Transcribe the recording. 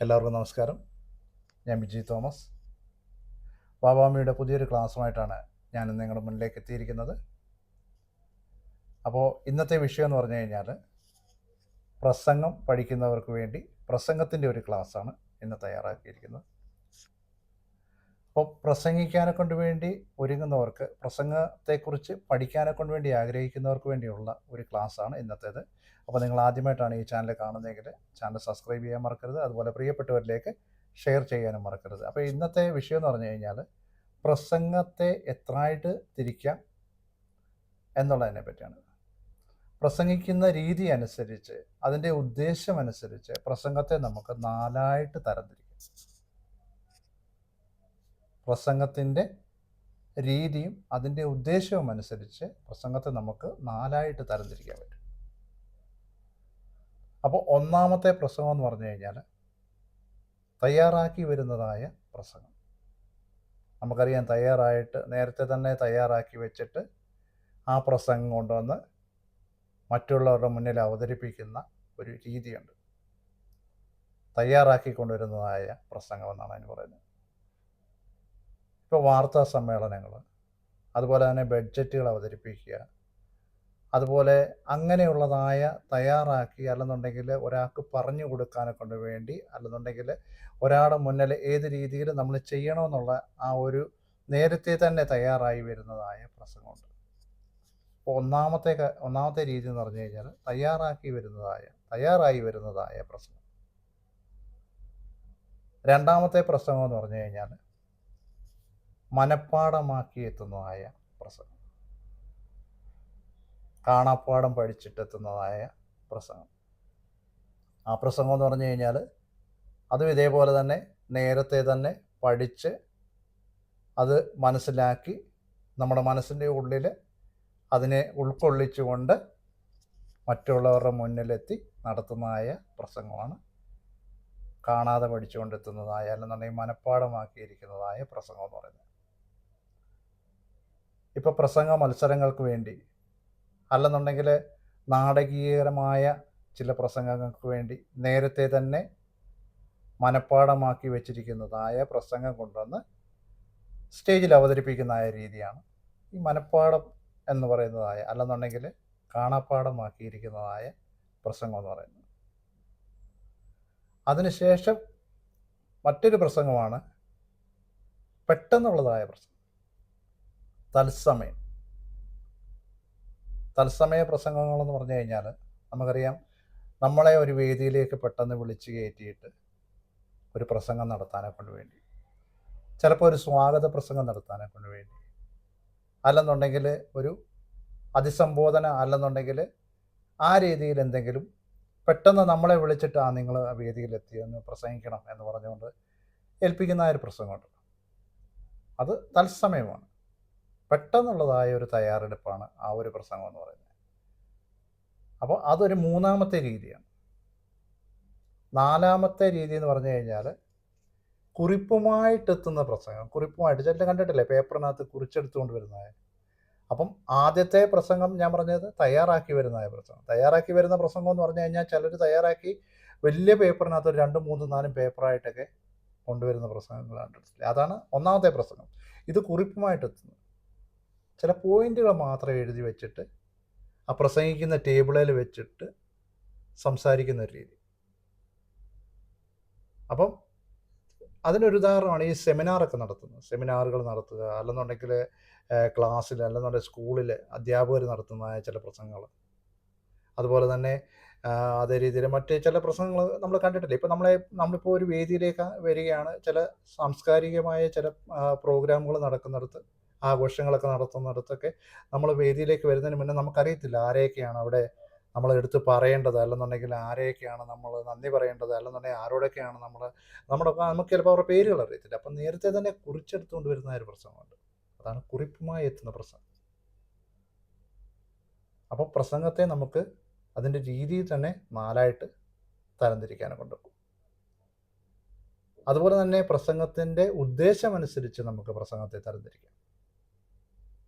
എല്ലാവർക്കും നമസ്കാരം. ഞാൻ ബിജി തോമസ്. വാവാമിയുടെ പുതിയൊരു ക്ലാസ്സുമായിട്ടാണ് ഞാൻ നിങ്ങളുടെ മുന്നിലേക്ക് എത്തിയിരിക്കുന്നത്. അപ്പോൾ ഇന്നത്തെ വിഷയം എന്ന് പറഞ്ഞു കഴിഞ്ഞാൽ പ്രസംഗം പഠിക്കുന്നവർക്ക് വേണ്ടി പ്രസംഗത്തിൻ്റെ ഒരു ക്ലാസ്സാണ് ഇന്ന് തയ്യാറാക്കിയിരിക്കുന്നത്. അപ്പോൾ പ്രസംഗിക്കാനെ കൊണ്ട് വേണ്ടി ഒരുങ്ങുന്നവർക്ക്, പ്രസംഗത്തെക്കുറിച്ച് പഠിക്കാനെ കൊണ്ട് വേണ്ടി ആഗ്രഹിക്കുന്നവർക്ക് വേണ്ടിയുള്ള ഒരു ക്ലാസ്സാണ് ഇന്നത്തേത്. അപ്പോൾ നിങ്ങൾ ആദ്യമായിട്ടാണ് ഈ ചാനൽ കാണുന്നതെങ്കിൽ ചാനൽ സബ്സ്ക്രൈബ് ചെയ്യാൻ മറക്കരുത്. അതുപോലെ പ്രിയപ്പെട്ടവരിലേക്ക് ഷെയർ ചെയ്യാനും മറക്കരുത്. അപ്പോൾ ഇന്നത്തെ വിഷയം എന്ന് പറഞ്ഞു കഴിഞ്ഞാൽ പ്രസംഗത്തെ എത്രയായിട്ട് തിരിക്കാം എന്നുള്ളതിനെ പറ്റിയാണ്. പ്രസംഗിക്കുന്ന രീതി അനുസരിച്ച്, അതിൻ്റെ ഉദ്ദേശമനുസരിച്ച് പ്രസംഗത്തെ നമുക്ക് 4ആയിട്ട് തരംതിരിക്കാം. പ്രസംഗത്തിൻ്റെ രീതിയും അതിൻ്റെ ഉദ്ദേശവും അനുസരിച്ച് പ്രസംഗത്തെ നമുക്ക് 4ആയിട്ട് തരംതിരിക്കാൻ പറ്റും. അപ്പോൾ ഒന്നാമത്തെ പ്രസംഗം എന്ന് പറഞ്ഞു കഴിഞ്ഞാൽ തയ്യാറാക്കി വരുന്നതായ പ്രസംഗം. നമുക്കറിയാം, നേരത്തെ തന്നെ തയ്യാറാക്കി വെച്ചിട്ട് ആ പ്രസംഗം കൊണ്ടുവന്ന് മറ്റുള്ളവരുടെ മുന്നിൽ അവതരിപ്പിക്കുന്ന ഒരു രീതിയുണ്ട്. തയ്യാറാക്കി കൊണ്ടുവരുന്നതായ പ്രസംഗം എന്നാണ് അതിന് പറയുന്നത്. ഇപ്പോൾ വാർത്താ സമ്മേളനങ്ങൾ, അതുപോലെ തന്നെ ബഡ്ജറ്റുകൾ അവതരിപ്പിക്കുക, അതുപോലെ അങ്ങനെയുള്ളതായ തയ്യാറാക്കി, അല്ലെന്നുണ്ടെങ്കിൽ ഒരാൾക്ക് പറഞ്ഞു കൊടുക്കാനെ കൊണ്ട് വേണ്ടി, അല്ലെന്നുണ്ടെങ്കിൽ ഒരാളുടെ മുന്നിൽ ഏത് രീതിയിൽ നമ്മൾ ചെയ്യണമെന്നുള്ള ആ ഒരു നേരത്തെ തന്നെ തയ്യാറായി വരുന്നതായ പ്രസംഗമുണ്ട്. അപ്പോൾ ഒന്നാമത്തെ രീതി എന്ന് പറഞ്ഞു കഴിഞ്ഞാൽ തയ്യാറായി വരുന്നതായ പ്രസംഗം. രണ്ടാമത്തെ പ്രസംഗം എന്ന് പറഞ്ഞു കഴിഞ്ഞാൽ മനഃപ്പാഠമാക്കി എത്തുന്നതായ പ്രസംഗം, കാണാപ്പാഠം പഠിച്ചിട്ടെത്തുന്നതായ പ്രസംഗം. ആ പ്രസംഗം എന്ന് പറഞ്ഞു കഴിഞ്ഞാൽ അതും ഇതേപോലെ തന്നെ നേരത്തെ തന്നെ പഠിച്ച് അത് മനസ്സിലാക്കി നമ്മുടെ മനസ്സിൻ്റെ ഉള്ളിൽ അതിനെ ഉൾക്കൊള്ളിച്ചുകൊണ്ട് മറ്റുള്ളവരുടെ മുന്നിലെത്തി നടത്തുന്നതായ പ്രസംഗമാണ് കാണാതെ പഠിച്ചുകൊണ്ടെത്തുന്നതായ, അല്ലെന്നുണ്ടെങ്കിൽ മനഃപ്പാഠമാക്കിയിരിക്കുന്നതായ പ്രസംഗം എന്ന് പറയുന്നത്. ഇപ്പോൾ പ്രസംഗ മത്സരങ്ങൾക്ക് വേണ്ടി, അല്ലെന്നുണ്ടെങ്കിൽ നാടകീയകരമായ ചില പ്രസംഗങ്ങൾക്ക് വേണ്ടി നേരത്തെ തന്നെ മനഃപ്പാഠമാക്കി വെച്ചിരിക്കുന്നതായ പ്രസംഗം കൊണ്ടുവന്ന് സ്റ്റേജിൽ അവതരിപ്പിക്കുന്നതായ രീതിയാണ് ഈ മനഃപ്പാഠം എന്ന് പറയുന്നതായ, അല്ലെന്നുണ്ടെങ്കിൽ കാണാപ്പാഠമാക്കിയിരിക്കുന്നതായ പ്രസംഗം എന്ന് പറയുന്നത്. അതിനുശേഷം മറ്റൊരു പ്രസംഗമാണ് പെട്ടെന്നുള്ളതായ പ്രസംഗം, തത്സമയ പ്രസംഗങ്ങളെന്ന് പറഞ്ഞു കഴിഞ്ഞാൽ നമുക്കറിയാം, നമ്മളെ ഒരു വേദിയിലേക്ക് പെട്ടെന്ന് വിളിച്ചു കയറ്റിയിട്ട് ഒരു പ്രസംഗം നടത്താനെ കൊണ്ട് വേണ്ടി, ചിലപ്പോൾ ഒരു സ്വാഗത പ്രസംഗം നടത്താനെ കൊണ്ട് വേണ്ടി, അല്ലെന്നുണ്ടെങ്കിൽ ഒരു അതിസംബോധന, അല്ലെന്നുണ്ടെങ്കിൽ ആ രീതിയിൽ എന്തെങ്കിലും പെട്ടെന്ന് നമ്മളെ വിളിച്ചിട്ട് നിങ്ങൾ ആ വേദിയിലെത്തിയെന്ന് പ്രസംഗിക്കണം എന്ന് പറഞ്ഞുകൊണ്ട് ഏൽപ്പിക്കുന്ന ഒരു പ്രസംഗമുണ്ട്. അത് തത്സമയമാണ്, പെട്ടെന്നുള്ളതായ ഒരു തയ്യാറെടുപ്പാണ് ആ ഒരു പ്രസംഗം എന്ന് പറയുന്നത്. അപ്പോൾ അതൊരു മൂന്നാമത്തെ രീതിയാണ്. നാലാമത്തെ രീതി എന്ന് പറഞ്ഞു കഴിഞ്ഞാൽ കുറിപ്പുമായിട്ടെത്തുന്ന പ്രസംഗം. കുറിപ്പുമായിട്ട് ചില കണ്ടിട്ടില്ലേ, പേപ്പറിനകത്ത് കുറിച്ചെടുത്തുകൊണ്ട് വരുന്നതായ. അപ്പം ആദ്യത്തെ പ്രസംഗം ഞാൻ പറഞ്ഞത് തയ്യാറാക്കി വരുന്നതായ പ്രസംഗം. തയ്യാറാക്കി വരുന്ന പ്രസംഗം എന്ന് പറഞ്ഞു കഴിഞ്ഞാൽ ചിലർ തയ്യാറാക്കി വലിയ പേപ്പറിനകത്ത് 2, 3, 4 പേപ്പറായിട്ടൊക്കെ കൊണ്ടുവരുന്ന പ്രസംഗങ്ങൾ കണ്ടിട്ടില്ല. അതാണ് ഒന്നാമത്തെ പ്രസംഗം. ഇത് കുറിപ്പുമായിട്ടെത്തുന്നു. ചില പോയിന്റുകൾ മാത്രം എഴുതി വെച്ചിട്ട് ആ പ്രസംഗിക്കുന്ന ടേബിളിൽ വെച്ചിട്ട് സംസാരിക്കുന്ന ഒരു രീതി. അപ്പം അതിനൊരു ഉദാഹരണമാണ് ഈ സെമിനാറുകൾ നടത്തുക, അല്ലെന്നുണ്ടെങ്കിൽ ക്ലാസ്സിൽ, അല്ലെന്നുണ്ടെങ്കിൽ സ്കൂളിൽ അധ്യാപകർ നടത്തുന്നതായ ചില പ്രസംഗങ്ങൾ. അതുപോലെ തന്നെ അതേ രീതിയിൽ മറ്റ് ചില പ്രസംഗങ്ങൾ നമ്മൾ കണ്ടിട്ടില്ല. ഇപ്പം നമ്മളിപ്പോൾ ഒരു വേദിയിലേക്ക് വരികയാണ്, ചില സാംസ്കാരികമായ ചില പ്രോഗ്രാമുകൾ നടക്കുന്നിടത്ത്, ആഘോഷങ്ങളൊക്കെ നടത്തുന്നിടത്തൊക്കെ നമ്മൾ വേദിയിലേക്ക് വരുന്നതിന് മുന്നേ നമുക്കറിയത്തില്ല ആരെയൊക്കെയാണ് അവിടെ നമ്മൾ എടുത്ത് പറയേണ്ടത്, അല്ലെന്നുണ്ടെങ്കിൽ ആരെയൊക്കെയാണ് നമ്മൾ നന്ദി പറയേണ്ടത്, അല്ലെന്നുണ്ടെങ്കിൽ ആരോടൊക്കെയാണ് നമുക്ക് ചിലപ്പോൾ അവരുടെ പേരുകൾ അറിയത്തില്ല. അപ്പം നേരത്തെ തന്നെ കുറിച്ചെടുത്തുകൊണ്ട് വരുന്ന ഒരു പ്രസംഗമുണ്ട്. അതാണ് കുറിപ്പുമായി എത്തുന്ന പ്രസംഗം. അപ്പോൾ പ്രസംഗത്തെ നമുക്ക് അതിൻ്റെ രീതിയിൽ തന്നെ 4ആയിട്ട് തരംതിരിക്കാനെ കൊണ്ടുപോകും. അതുപോലെ തന്നെ പ്രസംഗത്തിൻ്റെ ഉദ്ദേശമനുസരിച്ച് നമുക്ക് പ്രസംഗത്തെ തരംതിരിക്കാം.